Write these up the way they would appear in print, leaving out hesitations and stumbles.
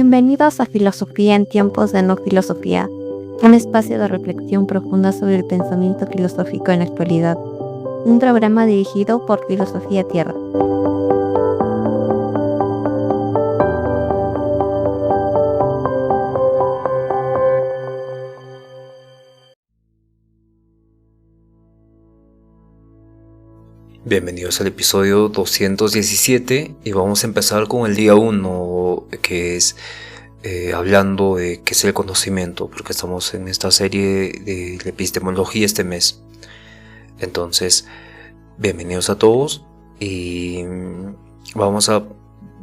Bienvenidos a Filosofía en tiempos de no filosofía, un espacio de reflexión profunda sobre el pensamiento filosófico en la actualidad, un programa dirigido por Filosofía Tierra. Bienvenidos al episodio 217 y vamos a empezar con el día 1, que es hablando de qué es el conocimiento, porque estamos en esta serie de la epistemología este mes. Entonces, bienvenidos a todos y vamos a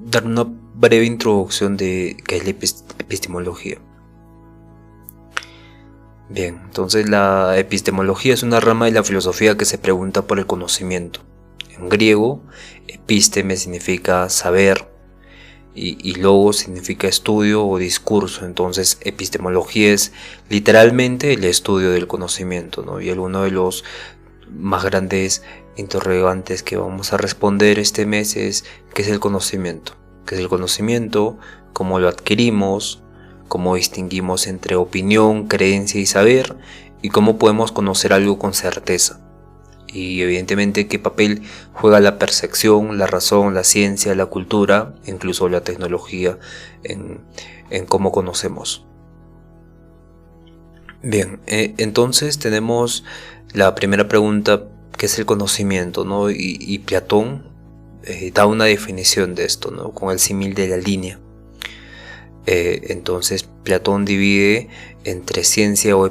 dar una breve introducción de qué es la epistemología. Bien, entonces la epistemología es una rama de la filosofía que se pregunta por el conocimiento. En griego, episteme significa saber y logos significa estudio o discurso. Entonces, epistemología es literalmente el estudio del conocimiento, ¿no? Y uno de los más grandes interrogantes que vamos a responder este mes es ¿qué es el conocimiento? ¿Qué es el conocimiento? ¿Cómo lo adquirimos? ¿Cómo distinguimos entre opinión, creencia y saber? ¿Y cómo podemos conocer algo con certeza? Y evidentemente qué papel juega la percepción, la razón, la ciencia, la cultura, incluso la tecnología en cómo conocemos. Bien, entonces tenemos la primera pregunta, ¿qué es el conocimiento? ¿No? Y Platón da una definición de esto, ¿no? Con el símil de la línea. Entonces Platón divide entre ciencia o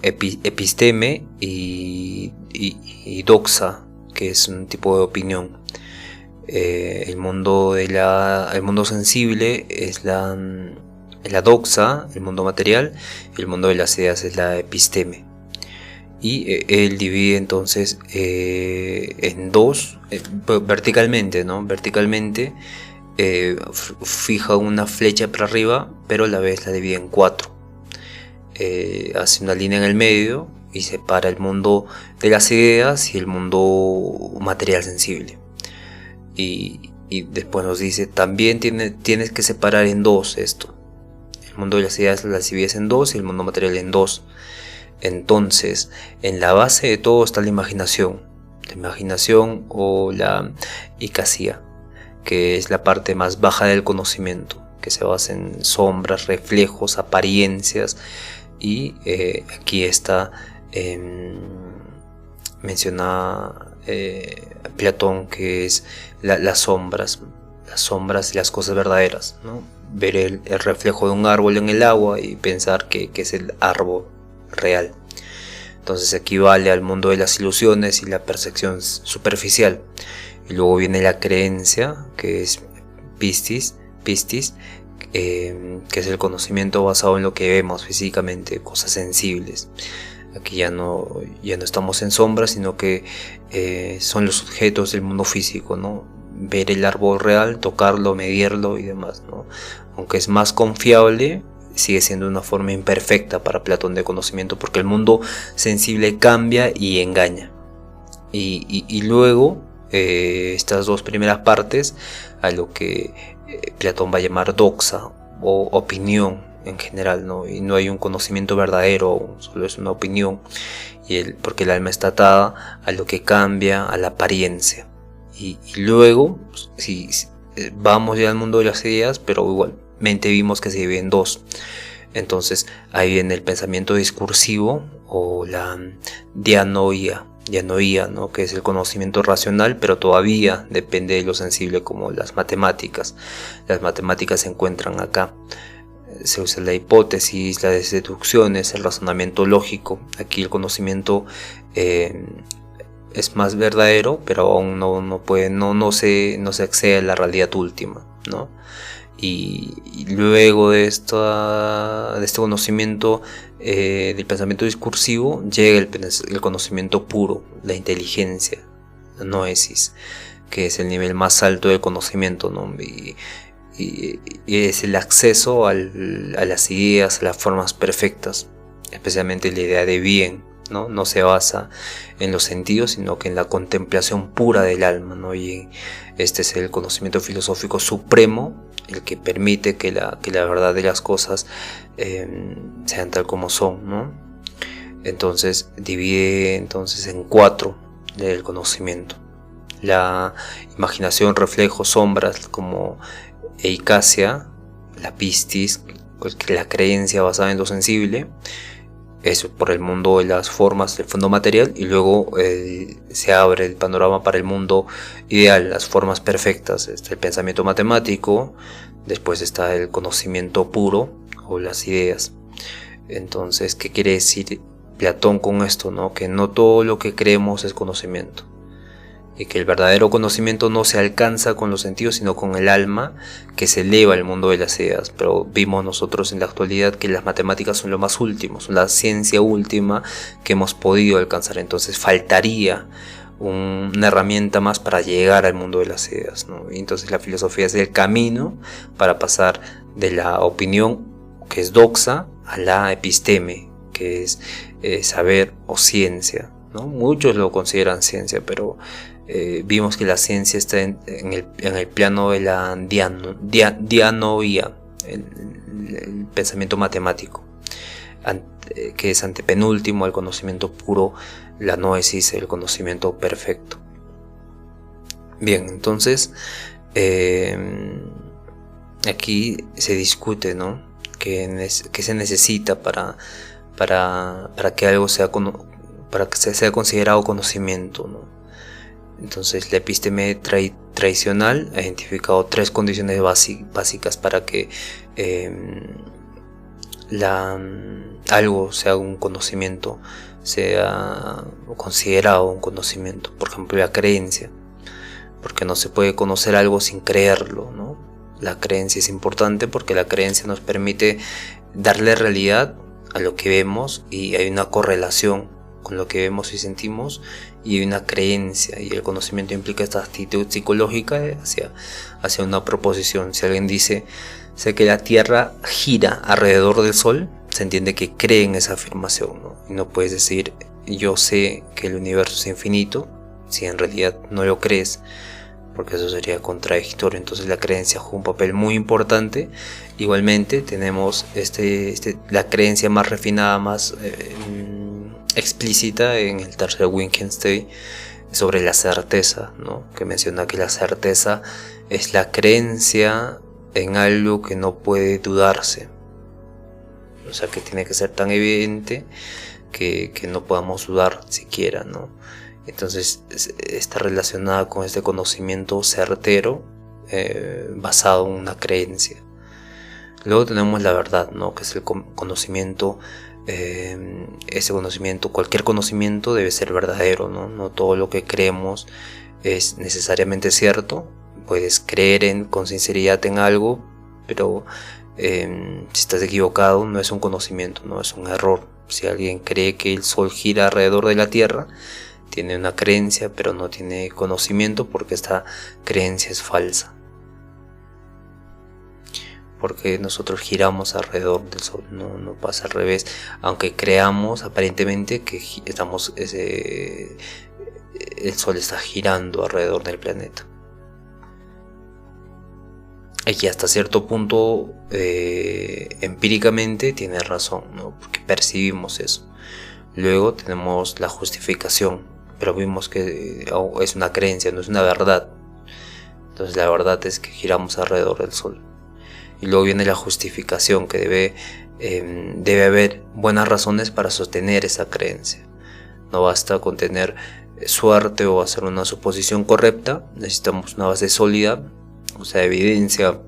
episteme y doxa, que es un tipo de opinión. El mundo sensible es la doxa, el mundo material, y el mundo de las ideas es la episteme. Y él divide entonces en dos, verticalmente, ¿no? Verticalmente fija una flecha para arriba, pero a la vez la divide en cuatro. Hace una línea en el medio y separa el mundo de las ideas y el mundo material sensible. Y después nos dice, también tienes que separar en dos esto. El mundo de las ideas las divides en dos y el mundo material en dos. Entonces, en la base de todo está la imaginación o la icasía, que es la parte más baja del conocimiento, que se basa en sombras, reflejos, apariencias, y aquí está menciona Platón, que es las sombras y las cosas verdaderas, ¿no? Ver el reflejo de un árbol en el agua y pensar que es el árbol real. Entonces equivale al mundo de las ilusiones y la percepción superficial. Y luego viene la creencia, que es pistis, que es el conocimiento basado en lo que vemos físicamente, cosas sensibles. Aquí ya no estamos en sombras, sino que son los objetos del mundo físico, ¿no? Ver el árbol real, tocarlo, medirlo y demás, ¿no? Aunque es más confiable, sigue siendo una forma imperfecta para Platón de conocimiento, porque el mundo sensible cambia y engaña. Y luego estas dos primeras partes a lo que Platón va a llamar doxa o opinión en general, ¿no? Y no hay un conocimiento verdadero, solo es una opinión, porque el alma está atada a lo que cambia, a la apariencia. Y luego si vamos ya al mundo de las ideas, pero igualmente vimos que se divide en dos. Entonces ahí viene el pensamiento discursivo o la dianoia, ¿no? Que es el conocimiento racional, pero todavía depende de lo sensible, como las matemáticas. Las matemáticas se encuentran acá. Se usa la hipótesis, las deducciones, el razonamiento lógico. Aquí el conocimiento es más verdadero, pero aún no se accede a la realidad última, ¿no? Y luego de este conocimiento del pensamiento discursivo llega el conocimiento puro, la inteligencia, la noesis, que es el nivel más alto del conocimiento, ¿no? Y es el acceso a las ideas, a las formas perfectas, especialmente la idea de bien, ¿no? No se basa en los sentidos, sino que en la contemplación pura del alma, ¿no? Y este es el conocimiento filosófico supremo, el que permite que la verdad de las cosas sean tal como son, ¿no? Entonces divide en 4 el conocimiento: la imaginación, reflejos, sombras como eicasia, la pistis, la creencia basada en lo sensible, eso por el mundo de las formas, el fondo material, y luego se abre el panorama para el mundo ideal, las formas perfectas. Está el pensamiento matemático, después está el conocimiento puro o las ideas. Entonces, ¿qué quiere decir Platón con esto, no? Que no todo lo que creemos es conocimiento, y que el verdadero conocimiento no se alcanza con los sentidos, sino con el alma, que se eleva al mundo de las ideas. Pero vimos nosotros en la actualidad que las matemáticas son lo más último, son la ciencia última que hemos podido alcanzar. Entonces faltaría una herramienta más para llegar al mundo de las ideas, ¿no? Y entonces la filosofía es el camino para pasar de la opinión, que es doxa, a la episteme, que es saber o ciencia, ¿no? Muchos lo consideran ciencia, pero vimos que la ciencia está en el plano de la dianoia, el pensamiento matemático, que es antepenúltimo al conocimiento puro, la noesis, el conocimiento perfecto. Bien, entonces aquí se discute, ¿no? ¿Qué se necesita para que algo sea considerado conocimiento, ¿no? Entonces la episteme tradicional ha identificado 3 condiciones básicas para que algo sea un conocimiento, sea considerado un conocimiento. Por ejemplo, la creencia, porque no se puede conocer algo sin creerlo, ¿no? La creencia es importante porque la creencia nos permite darle realidad a lo que vemos, y hay una correlación con lo que vemos y sentimos, y hay una creencia, y el conocimiento implica esta actitud psicológica hacia una proposición. Si alguien dice: sé que la Tierra gira alrededor del Sol, se entiende que cree en esa afirmación, ¿no? Y no puedes decir: yo sé que el universo es infinito, si en realidad no lo crees, porque eso sería contradictorio. Entonces la creencia juega un papel muy importante. Igualmente tenemos la creencia más refinada, más explícita en el tercer Wittgenstein, sobre la certeza, ¿no? Que menciona que la certeza es la creencia en algo que no puede dudarse, o sea, que tiene que ser tan evidente que no podamos dudar siquiera, ¿no? Entonces está relacionada con este conocimiento certero, basado en una creencia. Luego tenemos la verdad, ¿no? Que es el conocimiento. Ese conocimiento, cualquier conocimiento debe ser verdadero, ¿no? No todo lo que creemos es necesariamente cierto. Puedes creer con sinceridad en algo, pero si estás equivocado no es un conocimiento, no es un error. Si alguien cree que el Sol gira alrededor de la Tierra, tiene una creencia, pero no tiene conocimiento, porque esta creencia es falsa. Porque nosotros giramos alrededor del Sol, no pasa al revés, aunque creamos aparentemente que el Sol está girando alrededor del planeta. Y hasta cierto punto empíricamente tiene razón, ¿no? Porque percibimos eso. Luego tenemos la justificación, pero vimos que es una creencia, no es una verdad. Entonces la verdad es que giramos alrededor del Sol. Y luego viene la justificación, que debe haber buenas razones para sostener esa creencia. No basta con tener suerte o hacer una suposición correcta, necesitamos una base sólida, o sea, evidencia,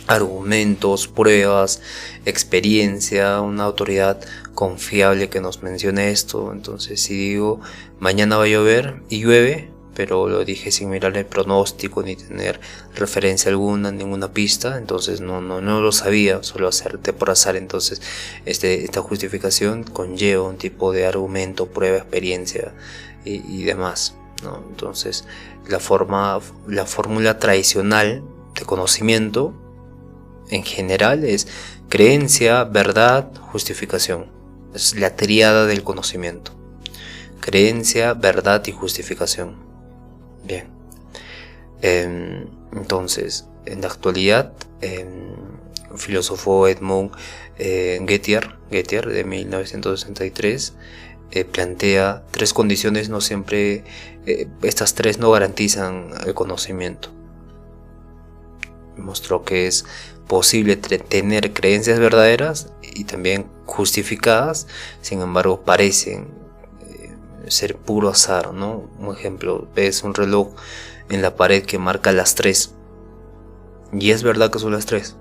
argumentos, pruebas, experiencia, una autoridad confiable que nos mencione esto. Entonces, si digo mañana va a llover y llueve, pero lo dije sin mirar el pronóstico ni tener referencia alguna, ninguna pista, entonces no lo sabía, solo hacerte por azar. Entonces esta justificación conlleva un tipo de argumento, prueba, experiencia y demás, ¿no? Entonces la fórmula tradicional de conocimiento en general es creencia, verdad, justificación. Es la tríada del conocimiento: creencia, verdad y justificación. Bien. Entonces, en la actualidad, el filósofo Edmund Gettier de 1963 plantea tres condiciones. No siempre estas tres no garantizan el conocimiento. Mostró que es posible tener creencias verdaderas y también justificadas, sin embargo parecen ser puro azar, ¿no? Un ejemplo: ves un reloj en la pared que marca las 3 y es verdad que son las 3,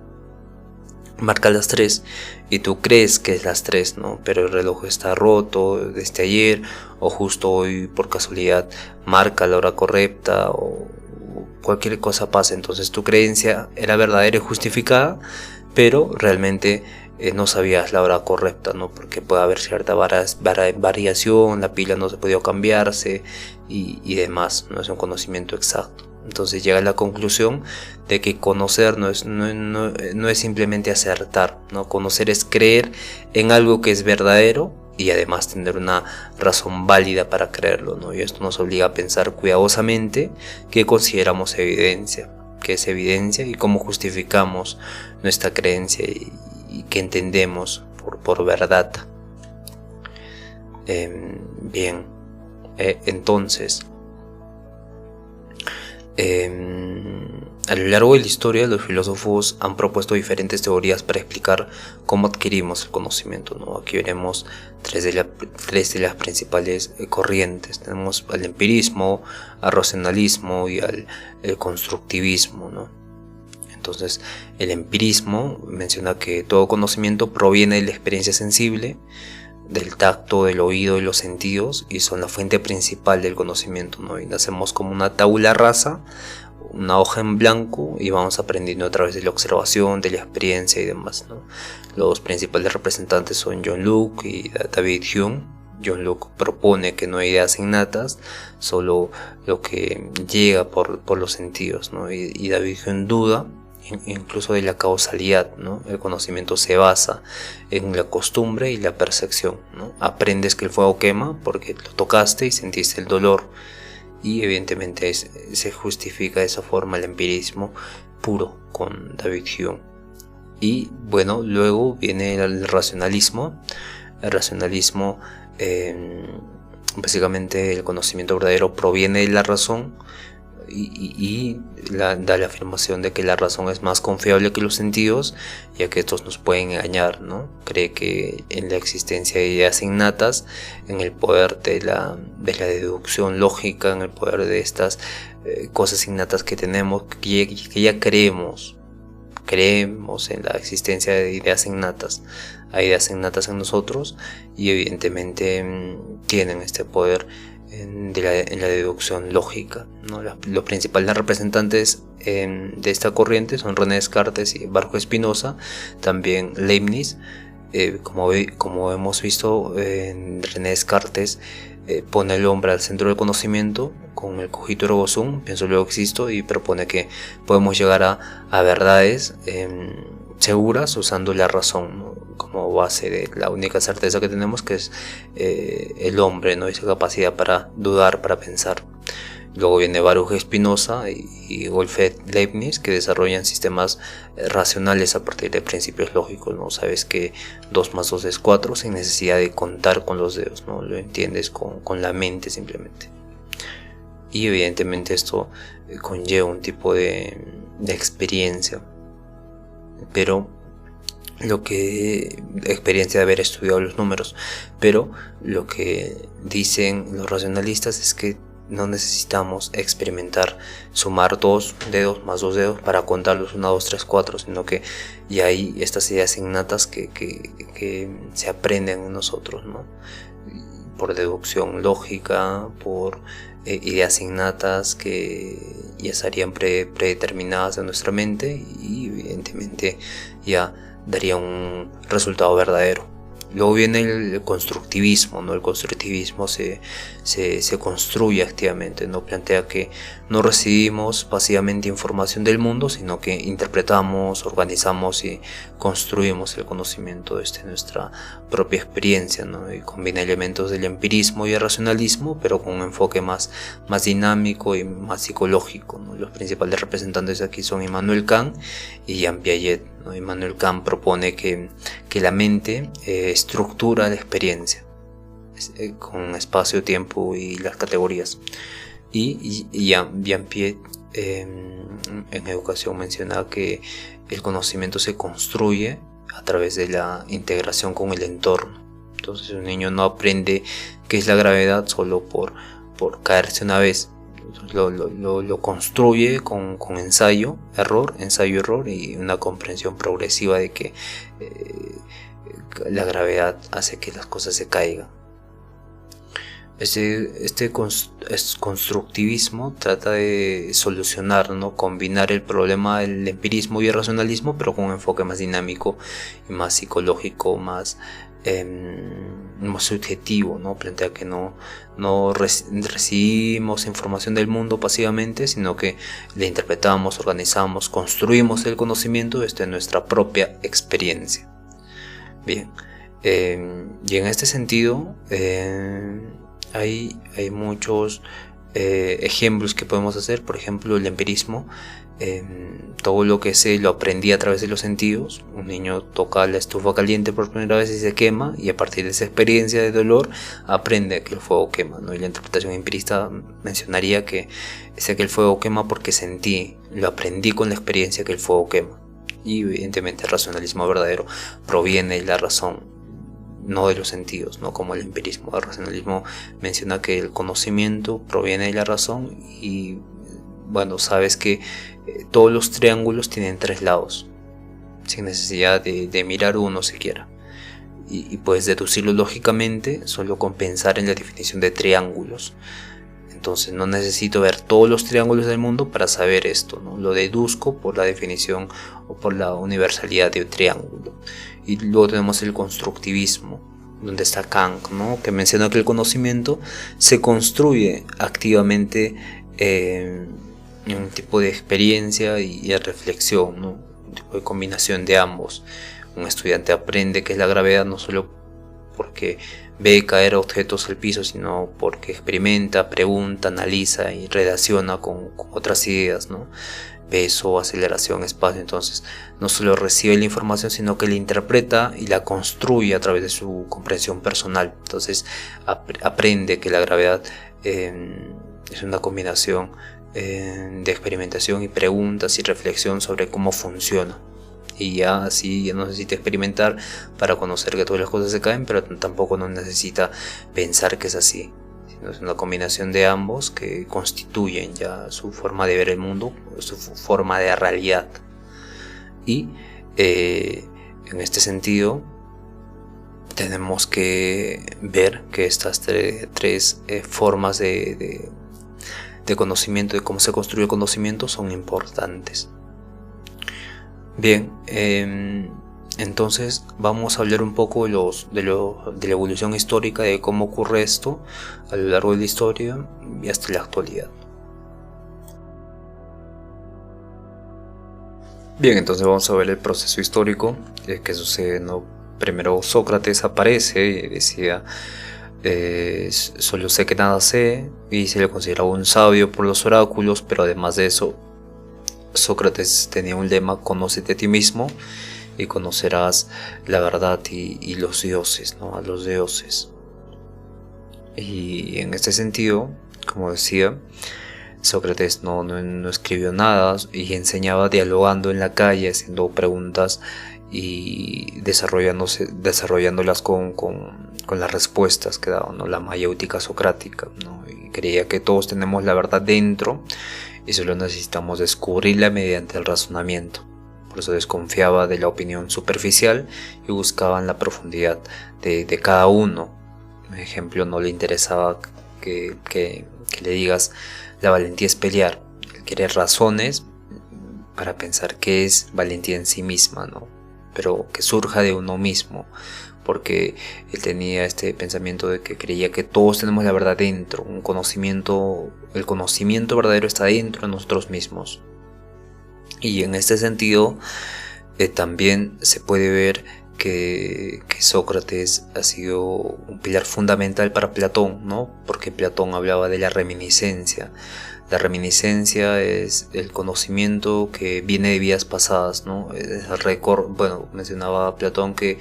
marca las 3 y tú crees que es las 3, ¿no? Pero el reloj está roto desde ayer, o justo hoy por casualidad marca la hora correcta, o cualquier cosa pasa. Entonces tu creencia era verdadera y justificada, pero realmente no sabías la hora correcta, ¿no? Porque puede haber cierta variación, la pila no se podía cambiarse y demás. No es un conocimiento exacto. Entonces llega a la conclusión de que conocer no es simplemente acertar, ¿no? Conocer es creer en algo que es verdadero y además tener una razón válida para creerlo, ¿no? Y esto nos obliga a pensar cuidadosamente qué consideramos evidencia, qué es evidencia y cómo justificamos nuestra creencia y qué entendemos por verdad. Bien, entonces, a lo largo de la historia, los filósofos han propuesto diferentes teorías para explicar cómo adquirimos el conocimiento, ¿no? Aquí veremos tres de las principales corrientes. Tenemos al empirismo, al racionalismo y al constructivismo, ¿no? Entonces, el empirismo menciona que todo conocimiento proviene de la experiencia sensible, del tacto, del oído y los sentidos, y son la fuente principal del conocimiento, ¿no? Y nacemos como una tabula rasa, una hoja en blanco, y vamos aprendiendo a través de la observación, de la experiencia y demás, ¿no? Los principales representantes son John Locke y David Hume. John Locke propone que no hay ideas innatas, solo lo que llega por los sentidos, ¿no? Y David Hume duda incluso de la causalidad, ¿no? El conocimiento se basa en la costumbre y la percepción, ¿no? Aprendes que el fuego quema porque lo tocaste y sentiste el dolor, y evidentemente se justifica de esa forma el empirismo puro con David Hume. Y bueno, luego viene el racionalismo. El racionalismo, básicamente el conocimiento verdadero proviene de la razón, y da la afirmación de que la razón es más confiable que los sentidos, ya que estos nos pueden engañar, ¿no? Cree que en la existencia de ideas innatas, en el poder de la deducción lógica, en el poder de estas cosas innatas que tenemos, que ya creemos en la existencia de ideas innatas. Hay ideas innatas en nosotros y evidentemente tienen este poder en la deducción lógica, ¿no? Los principales representantes de esta corriente son René Descartes y Baruch Spinoza, también Leibniz. Como hemos visto, René Descartes pone al hombre al centro del conocimiento con el cogito ergo sum, pienso luego existo, y propone que podemos llegar a verdades seguras usando la razón, ¿no? Como base de la única certeza que tenemos, que es el hombre, ¿no? Esa capacidad para dudar, para pensar. Luego viene Baruch Spinoza y Gottfried Leibniz, que desarrollan sistemas racionales a partir de principios lógicos, ¿no? Sabes que 2 más 2 es 4 sin necesidad de contar con los dedos, ¿no? Lo entiendes con la mente simplemente. Y evidentemente esto conlleva un tipo de experiencia, pero experiencia de haber estudiado los números, pero lo que dicen los racionalistas es que no necesitamos experimentar sumar 2 dedos más 2 dedos para contarlos 1, 2, 3, 4, sino que ya hay estas ideas innatas que se aprenden en nosotros, ¿no? Por deducción lógica, por ideas innatas que ya estarían predeterminadas en nuestra mente, y evidentemente ya daría un resultado verdadero. Luego viene el constructivismo, ¿no? El constructivismo se construye activamente, ¿no? Plantea que no recibimos pasivamente información del mundo, sino que interpretamos, organizamos y construimos el conocimiento desde nuestra propia experiencia, ¿no? Y combina elementos del empirismo y el racionalismo, pero con un enfoque más dinámico y más psicológico, ¿no? Los principales representantes aquí son Immanuel Kant y Jean Piaget, ¿no? Immanuel Kant propone que la mente estructura la experiencia con espacio, tiempo y las categorías. Y Jean Piaget en educación menciona que el conocimiento se construye a través de la integración con el entorno. Entonces un niño no aprende qué es la gravedad solo por caerse una vez. Lo construye con ensayo, error y una comprensión progresiva de que la gravedad hace que las cosas se caigan. Este constructivismo trata de solucionar, ¿no? Combinar el problema del empirismo y el racionalismo, pero con un enfoque más dinámico y más psicológico, más subjetivo, ¿no? Plantea que no recibimos información del mundo pasivamente, sino que la interpretamos, organizamos, construimos el conocimiento desde nuestra propia experiencia. Bien, y en este sentido hay muchos ejemplos que podemos hacer. Por ejemplo, el empirismo. Todo lo que sé lo aprendí a través de los sentidos. Un niño toca la estufa caliente por primera vez y se quema, y a partir de esa experiencia de dolor aprende que el fuego quema, ¿no? Y la interpretación empirista mencionaría que sé que el fuego quema porque sentí, lo aprendí con la experiencia que el fuego quema. Y evidentemente el racionalismo verdadero proviene de la razón, no de los sentidos, no como el empirismo. El racionalismo menciona que el conocimiento proviene de la razón y bueno, sabes que todos los triángulos tienen 3 lados, sin necesidad de mirar uno siquiera. Y puedes deducirlo lógicamente solo con pensar en la definición de triángulos. Entonces no necesito ver todos los triángulos del mundo para saber esto, ¿no? Lo deduzco por la definición o por la universalidad de un triángulo. Y luego tenemos el constructivismo, donde está Kant, ¿no? Que menciona que el conocimiento se construye activamente un tipo de experiencia y reflexión, ¿no? Un tipo de combinación de ambos. Un estudiante aprende qué es la gravedad no solo porque ve caer objetos al piso, sino porque experimenta, pregunta, analiza y relaciona con otras ideas, ¿no? Peso, aceleración, espacio. Entonces no solo recibe la información, sino que la interpreta y la construye a través de su comprensión personal. Entonces aprende que la gravedad es una combinación de experimentación y preguntas y reflexión sobre cómo funciona. Y ya así ya no necesita experimentar para conocer que todas las cosas se caen, pero tampoco no necesita pensar que es así, sino es una combinación de ambos que constituyen ya su forma de ver el mundo, su forma de realidad. Y en este sentido tenemos que ver que estas tres formas de conocimiento, de cómo se construye el conocimiento, son importantes. Bien, entonces vamos a hablar un poco de la evolución histórica, de cómo ocurre esto a lo largo de la historia y hasta la actualidad. Bien, entonces vamos a ver el proceso histórico que sucede, ¿no? Primero Sócrates aparece y decía: solo sé que nada sé, y se le consideraba un sabio por los oráculos, pero además de eso Sócrates tenía un lema: conócete a ti mismo y conocerás la verdad y los dioses, ¿no? A los dioses. Y en este sentido, como decía, Sócrates no escribió nada y enseñaba dialogando en la calle, haciendo preguntas y desarrollándolas con las respuestas que daban, ¿no? La mayéutica socrática, ¿no? Y creía que todos tenemos la verdad dentro y solo necesitamos descubrirla mediante el razonamiento. Por eso desconfiaba de la opinión superficial y buscaban la profundidad de cada uno. Por ejemplo, no le interesaba que le digas la valentía es pelear. Él quiere razones para pensar qué es valentía en sí misma, ¿no? pero que surja de uno mismo, porque él tenía este pensamiento de que creía que todos tenemos la verdad dentro, el conocimiento verdadero está dentro de nosotros mismos. Y en este sentido también se puede ver que Sócrates ha sido un pilar fundamental para Platón, ¿no? Porque Platón hablaba de la reminiscencia. La reminiscencia es el conocimiento que viene de vidas pasadas, ¿no? Es el récord. Bueno, mencionaba Platón que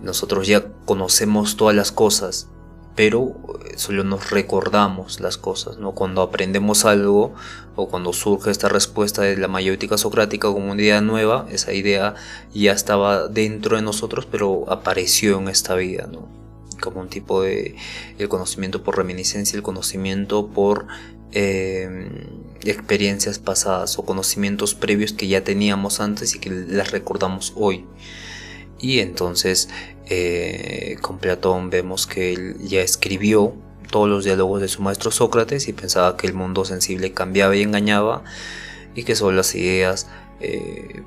nosotros ya conocemos todas las cosas, pero solo nos recordamos las cosas, ¿no? Cuando aprendemos algo o cuando surge esta respuesta de la mayéutica socrática como una idea nueva, esa idea ya estaba dentro de nosotros, pero apareció en esta vida, ¿no? Como un tipo de el conocimiento por reminiscencia, el conocimiento por experiencias pasadas o conocimientos previos que ya teníamos antes y que las recordamos hoy. Y entonces con Platón vemos que él ya escribió todos los diálogos de su maestro Sócrates y pensaba que el mundo sensible cambiaba y engañaba y que solo las ideas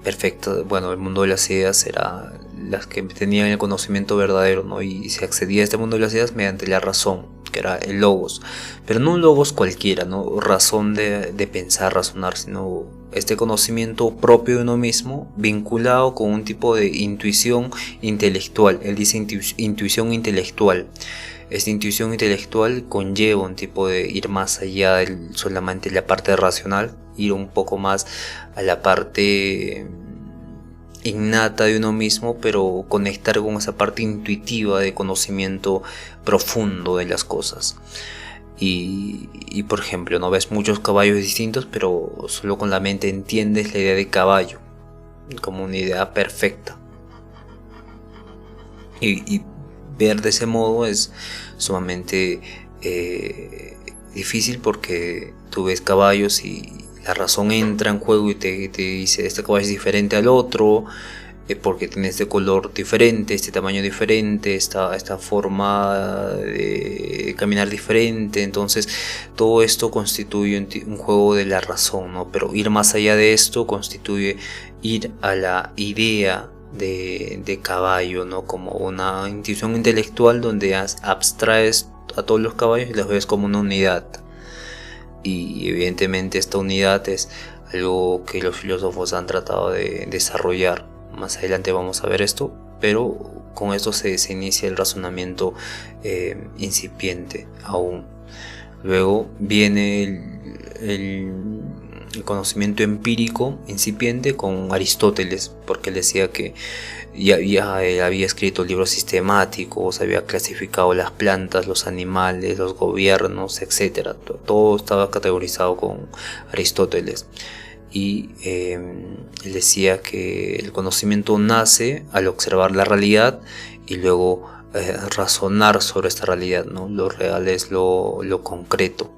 perfectas, bueno, el mundo de las ideas era las que tenían el conocimiento verdadero, ¿no? Y se accedía a este mundo de las ideas mediante la razón, que era el logos, pero no un logos cualquiera, ¿no? Razón de pensar, razonar, sino este conocimiento propio de uno mismo vinculado con un tipo de intuición intelectual. Él dice intuición intelectual. Esta intuición intelectual conlleva un tipo de ir más allá de solamente la parte racional, ir un poco más a la parte innata de uno mismo, pero conectar con esa parte intuitiva de conocimiento profundo de las cosas. Y por ejemplo, no ves muchos caballos distintos, pero solo con la mente entiendes la idea de caballo como una idea perfecta. Y ver de ese modo es sumamente difícil, porque tú ves caballos y la razón entra en juego y te dice este caballo es diferente al otro, porque tiene este color diferente, este tamaño diferente, esta forma de caminar diferente. Entonces todo esto constituye un juego de la razón, ¿no? Pero ir más allá de esto constituye ir a la idea de caballo, ¿no? Como una intuición intelectual donde abstraes a todos los caballos y los ves como una unidad. Y evidentemente esta unidad es algo que los filósofos han tratado de desarrollar. Más adelante vamos a ver esto, pero con esto se inicia el razonamiento incipiente aún. Luego viene el conocimiento empírico incipiente con Aristóteles, porque él decía que él había escrito libros sistemáticos, había clasificado las plantas, los animales, los gobiernos, etc. Todo estaba categorizado con Aristóteles. Y él decía que el conocimiento nace al observar la realidad y luego razonar sobre esta realidad, ¿no? Lo real es lo concreto.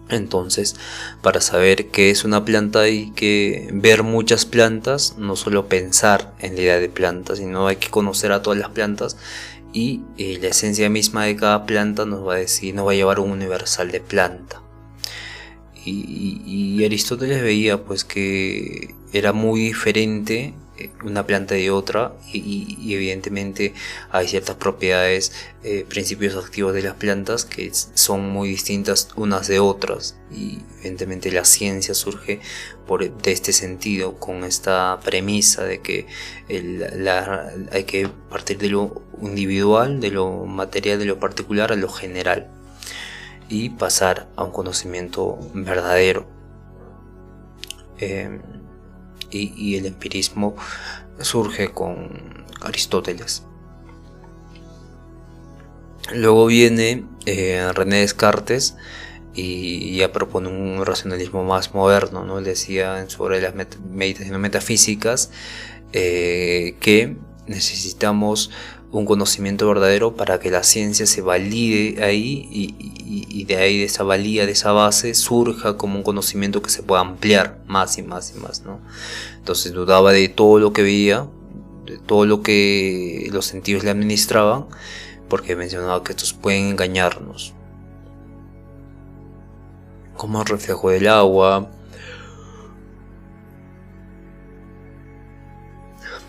Entonces, para saber qué es una planta hay que ver muchas plantas, no solo pensar en la idea de plantas, sino hay que conocer a todas las plantas, y la esencia misma de cada planta nos va a llevar a un universal de planta. Y Aristóteles veía pues que era muy diferente una planta de otra, y evidentemente hay ciertas propiedades, principios activos de las plantas que son muy distintas unas de otras, y evidentemente la ciencia surge de este sentido, con esta premisa de que hay que partir de lo individual, de lo material, de lo particular a lo general, y pasar a un conocimiento verdadero. Y el empirismo surge con Aristóteles. Luego viene René Descartes y ya propone un racionalismo más moderno, ¿no? Él decía sobre las meditaciones metafísicas que necesitamos un conocimiento verdadero para que la ciencia se valide ahí, y de ahí, de esa valía, de esa base, surja como un conocimiento que se pueda ampliar más y más y más, ¿no? Entonces dudaba de todo lo que veía, de todo lo que los sentidos le administraban, porque mencionaba que estos pueden engañarnos, como el reflejo del agua,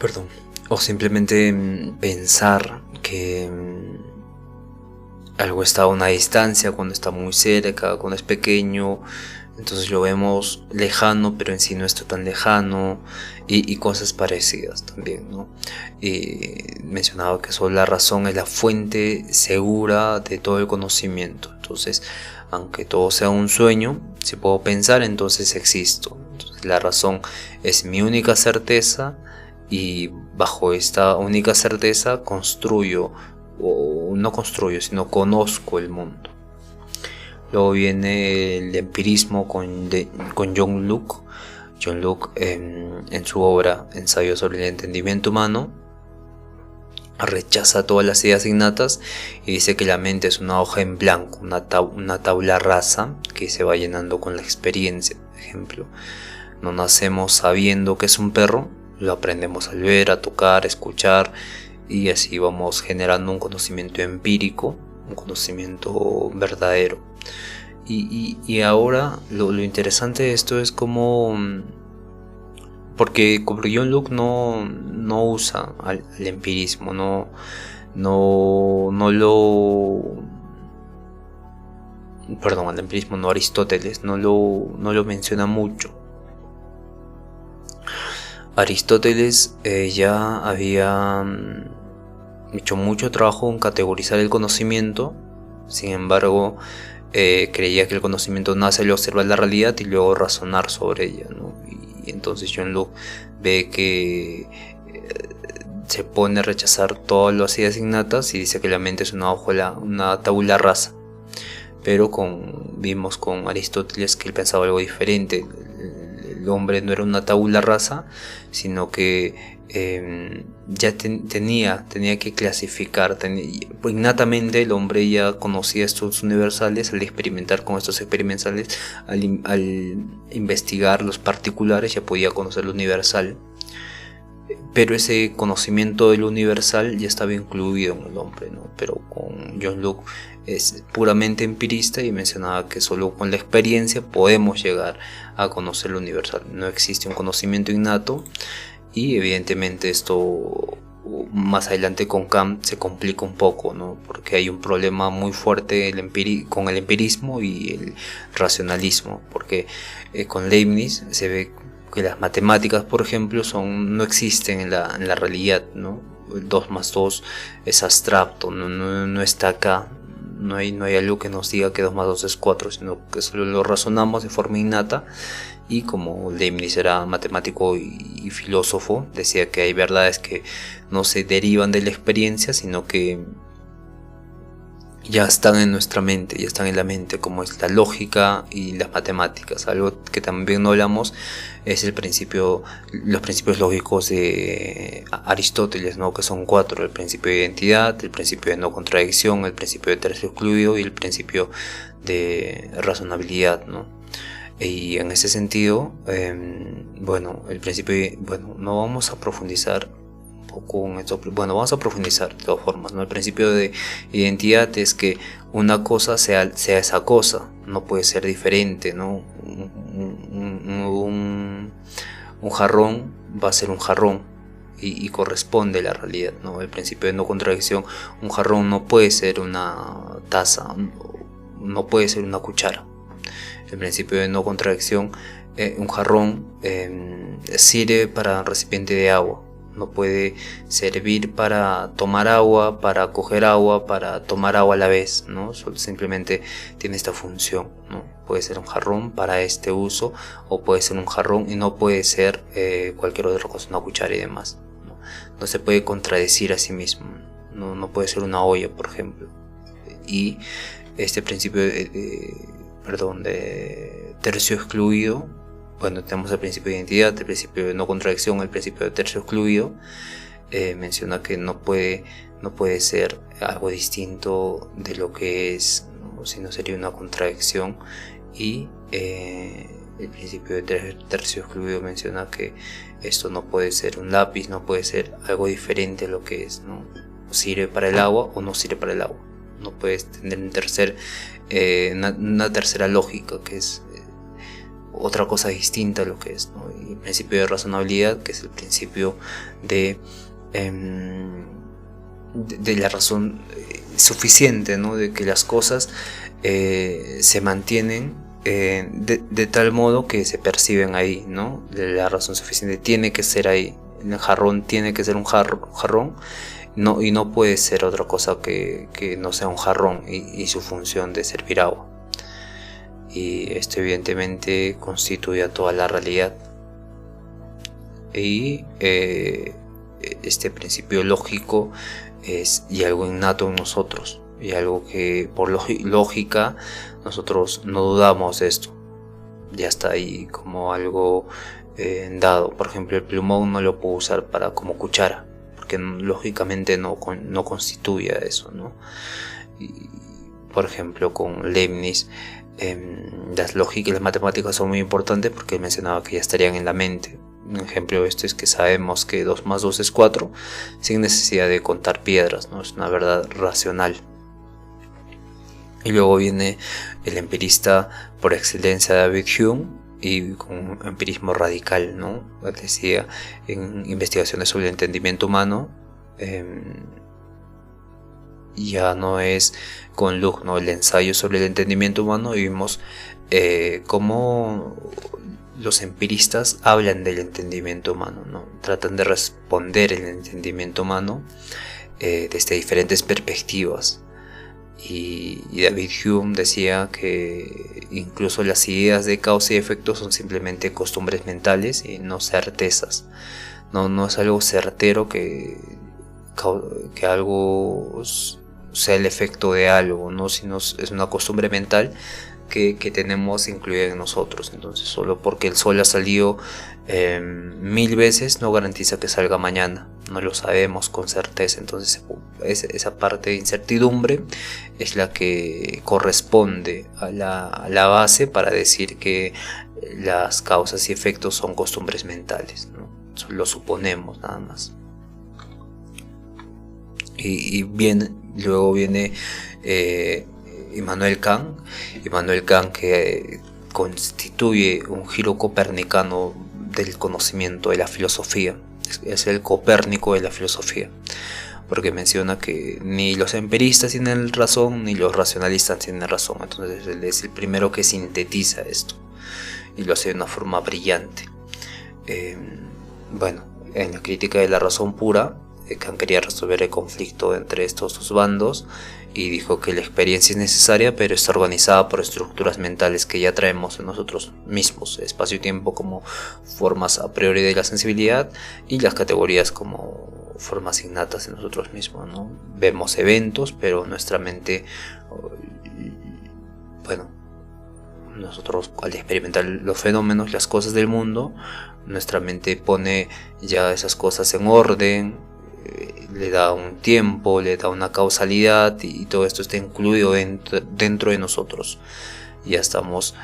perdón, o simplemente pensar que algo está a una distancia cuando está muy cerca, cuando es pequeño, entonces lo vemos lejano, pero en sí no está tan lejano, y cosas parecidas también, ¿no? Mencionaba que solo la razón es la fuente segura de todo el conocimiento. Entonces, aunque todo sea un sueño, si puedo pensar, entonces existo. Entonces, la razón es mi única certeza, y bajo esta única certeza construyo, o no construyo, sino conozco el mundo. Luego viene el empirismo con John Locke. John Locke, en su obra Ensayo sobre el entendimiento humano, rechaza todas las ideas innatas y dice que la mente es una hoja en blanco, una tabla rasa que se va llenando con la experiencia. Por ejemplo, no nacemos sabiendo que es un perro, lo aprendemos al ver, a tocar, a escuchar, y así vamos generando un conocimiento empírico, un conocimiento verdadero. Y ahora lo interesante de esto es como, porque John Locke no usa el empirismo, al empirismo no, Aristóteles no lo menciona mucho. Aristóteles ya había hecho mucho trabajo en categorizar el conocimiento. Sin embargo, creía que el conocimiento nace al observar la realidad y luego razonar sobre ella, ¿no? Y entonces John Locke ve que se pone a rechazar todas las ideas innatas y dice que la mente es una tabula rasa. Pero vimos con Aristóteles que él pensaba algo diferente. El hombre no era una tabula rasa, sino que ya tenía que clasificar. Innatamente el hombre ya conocía estos universales. Al experimentar con estos experimentales, al investigar los particulares, ya podía conocer lo universal. Pero ese conocimiento del universal ya estaba incluido en el hombre, ¿no? Pero con John Locke es puramente empirista y mencionaba que solo con la experiencia podemos llegar a conocer lo universal. No existe un conocimiento innato, y evidentemente esto más adelante con Kant se complica un poco, ¿no? Porque hay un problema muy fuerte con el empirismo y el racionalismo, porque con Leibniz se ve que las matemáticas, por ejemplo, no existen en la realidad, ¿no? El 2 más 2 es abstracto, no está acá. No hay algo que nos diga que 2 más 2 es 4, sino que solo lo razonamos de forma innata. Y como Leibniz era matemático y filósofo, decía que hay verdades que no se derivan de la experiencia, sino que ya están en nuestra mente, ya están en la mente, como es la lógica y las matemáticas. Algo que también no hablamos es los principios lógicos de Aristóteles, ¿no? Que son 4: el principio de identidad, el principio de no contradicción, el principio de tercio excluido y el principio de razonabilidad, ¿no? Y en ese sentido, no vamos a profundizar con esto. Bueno, vamos a profundizar de todas formas, ¿no? El principio de identidad es que una cosa sea esa cosa, no puede ser diferente, ¿no? Un jarrón va a ser un jarrón y corresponde a la realidad, ¿no? El principio de no contradicción: un jarrón no puede ser una taza, no puede ser una cuchara. El principio de no contradicción: un jarrón sirve para un recipiente de agua, no puede servir para tomar agua, para coger agua, para tomar agua a la vez, ¿no? Simplemente tiene esta función, ¿no? Puede ser un jarrón para este uso, o puede ser un jarrón y no puede ser cualquier otra cosa, una cuchara y demás, ¿no? No se puede contradecir a sí mismo, no puede ser una olla, por ejemplo. Y este principio de tercio excluido, bueno, tenemos el principio de identidad, el principio de no contradicción, el principio de tercio excluido. Menciona que no puede ser algo distinto de lo que es, ¿no? Si no sería una contradicción. Y el principio de tercio excluido menciona que esto no puede ser un lápiz, no puede ser algo diferente a lo que es, ¿no? Sirve para el agua o no sirve para el agua. No puedes tener una tercera lógica, que es otra cosa distinta a lo que es, ¿no? Y el principio de razonabilidad, que es el principio de la razón suficiente, ¿no? De que las cosas se mantienen de tal modo que se perciben ahí, ¿no? La razón suficiente tiene que ser ahí. El jarrón tiene que ser un jarrón, no, y no puede ser otra cosa que no sea un jarrón y su función de servir agua. Y esto evidentemente constituye a toda la realidad. Y este principio lógico es y algo innato en nosotros, y algo que por lógica nosotros no dudamos de esto. Ya está ahí como algo dado. Por ejemplo, el plumón no lo puedo usar como cuchara, porque lógicamente no constituye eso, ¿no? Y, por ejemplo, con Leibniz, las lógicas y las matemáticas son muy importantes porque él mencionaba que ya estarían en la mente. Un ejemplo de esto es que sabemos que 2 más 2 es 4 sin necesidad de contar piedras, ¿no? Es una verdad racional. Y luego viene el empirista por excelencia, David Hume, y con un empirismo radical, ¿no? Decía en investigaciones sobre el entendimiento humano, ya no es con Luke, ¿no? El ensayo sobre el entendimiento humano, y vimos cómo los empiristas hablan del entendimiento humano, ¿no? Tratan de responder el entendimiento humano desde diferentes perspectivas. Y David Hume decía que incluso las ideas de causa y efecto son simplemente costumbres mentales y no certezas. No es algo certero que algo sea el efecto de algo, ¿no? Sino es una costumbre mental que tenemos incluida en nosotros. Entonces, solo porque el sol ha salido 1000 veces no garantiza que salga mañana. No lo sabemos con certeza. Entonces, esa parte de incertidumbre es la que corresponde a la base para decir que las causas y efectos son costumbres mentales, ¿no? Lo suponemos nada más. Y luego viene Immanuel Kant, que constituye un giro copernicano del conocimiento, de la filosofía. Es el Copérnico de la filosofía, porque menciona que ni los empiristas tienen razón ni los racionalistas tienen razón. Entonces él es el primero que sintetiza esto y lo hace de una forma brillante. Bueno, en la crítica de la razón pura, Kant quería resolver el conflicto entre estos dos bandos y dijo que la experiencia es necesaria, pero está organizada por estructuras mentales que ya traemos en nosotros mismos: espacio y tiempo como formas a priori de la sensibilidad, y las categorías como formas innatas en nosotros mismos, ¿no? Vemos eventos, pero nuestra mente, bueno, nosotros al experimentar los fenómenos, las cosas del mundo, nuestra mente pone ya esas cosas en orden, le da un tiempo, le da una causalidad, y todo esto está incluido dentro de nosotros. Ya estamos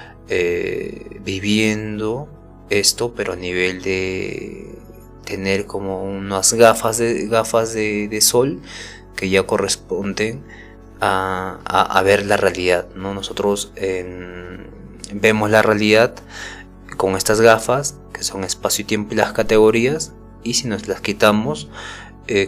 viviendo esto, pero a nivel de tener como unas gafas de sol que ya corresponden a ver la realidad, ¿no? Nosotros vemos la realidad con estas gafas que son espacio y tiempo y las categorías, y si nos las quitamos,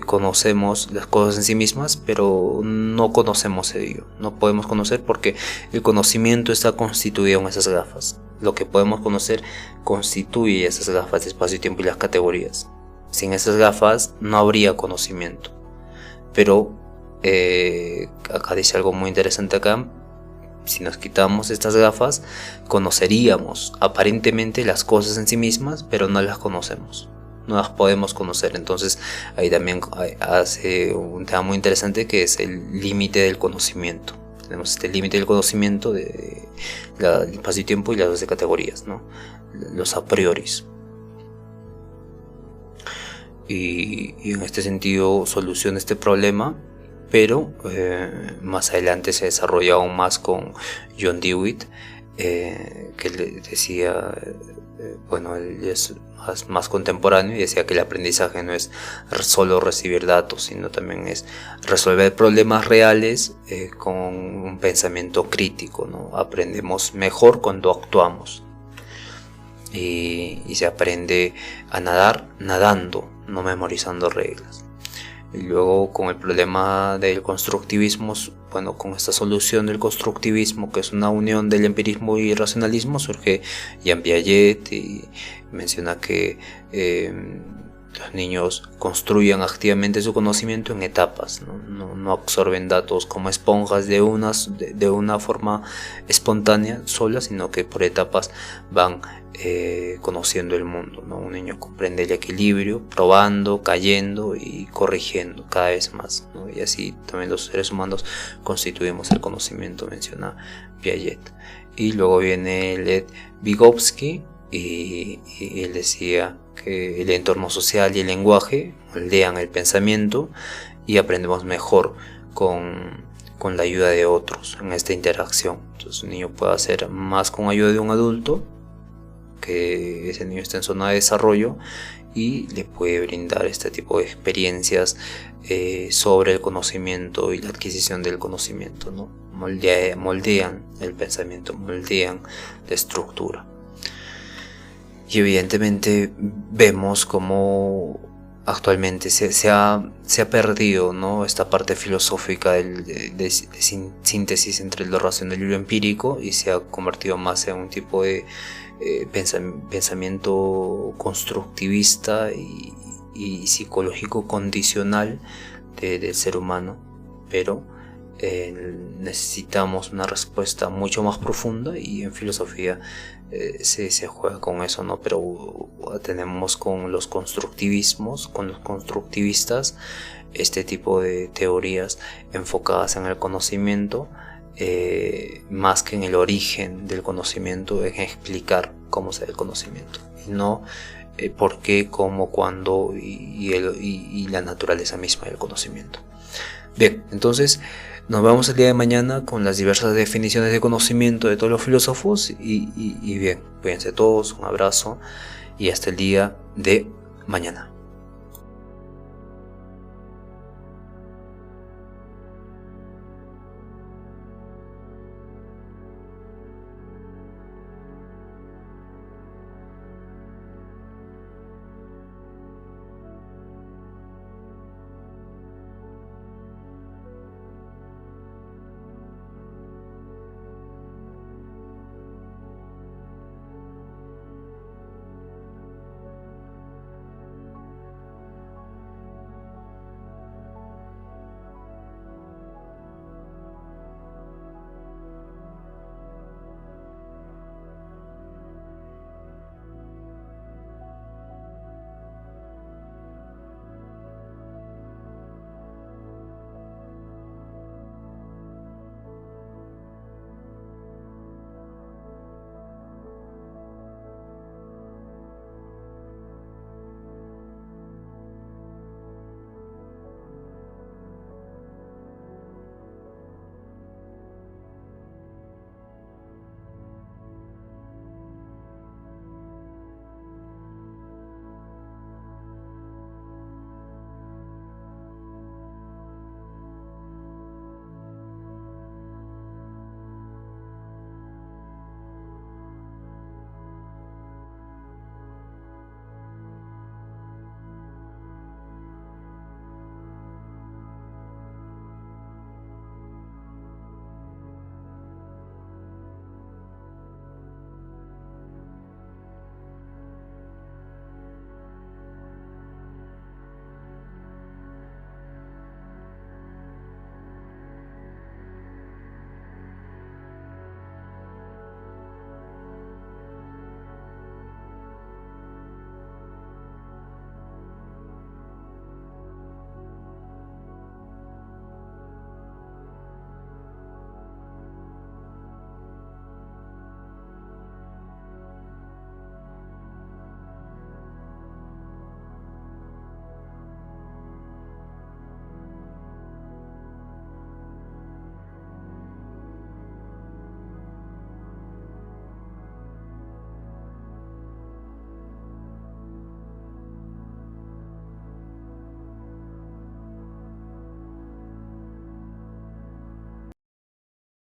conocemos las cosas en sí mismas, pero no conocemos ello. No podemos conocer porque el conocimiento está constituido en esas gafas. Lo que podemos conocer constituye esas gafas de espacio y tiempo y las categorías. Sin esas gafas no habría conocimiento. Pero acá dice algo muy interesante acá: si nos quitamos estas gafas, conoceríamos aparentemente las cosas en sí mismas, pero no las conocemos. No las podemos conocer. Entonces ahí también hace un tema muy interesante, que es el límite del conocimiento. Tenemos este límite del conocimiento de espacio y tiempo y las 12 categorías, ¿no? Los a prioris. Y en este sentido soluciona este problema, pero más adelante se desarrolla aún más con John Dewey, que le decía, bueno, él es más contemporáneo, y decía que el aprendizaje no es solo recibir datos, sino también es resolver problemas reales con un pensamiento crítico, ¿no? Aprendemos mejor cuando actuamos. y se aprende a nadar nadando, no memorizando reglas. Y luego con el problema del constructivismo, bueno, con esta solución del constructivismo, que es una unión del empirismo y racionalismo, surge Jean Piaget y menciona que los niños construyen activamente su conocimiento en etapas, no absorben datos como esponjas de una forma espontánea sola, sino que por etapas van conociendo el mundo, ¿no? Un niño comprende el equilibrio, probando, cayendo y corrigiendo cada vez más, ¿no? Y así también los seres humanos constituimos el conocimiento, menciona Piaget. Y luego viene Lev Vygotsky y él decía que el entorno social y el lenguaje moldean el pensamiento y aprendemos mejor con la ayuda de otros en esta interacción. Entonces un niño puede hacer más con ayuda de un adulto, que ese niño está en zona de desarrollo y le puede brindar este tipo de experiencias sobre el conocimiento y la adquisición del conocimiento, ¿no? Moldean el pensamiento, moldean la estructura. Y evidentemente vemos cómo actualmente se ha perdido, ¿no?, esta parte filosófica de síntesis entre lo racional y lo empírico, y se ha convertido más en un tipo de pensamiento constructivista y psicológico condicional del ser humano. Pero necesitamos una respuesta mucho más profunda, y en filosofía se juega con eso, ¿no? Pero tenemos con los constructivistas este tipo de teorías enfocadas en el conocimiento, más que en el origen del conocimiento, en explicar cómo se da el conocimiento, y no por qué, cómo, cuándo y la naturaleza misma del conocimiento. Bien, entonces nos vemos el día de mañana con las diversas definiciones de conocimiento de todos los filósofos, y bien, cuídense todos, un abrazo y hasta el día de mañana.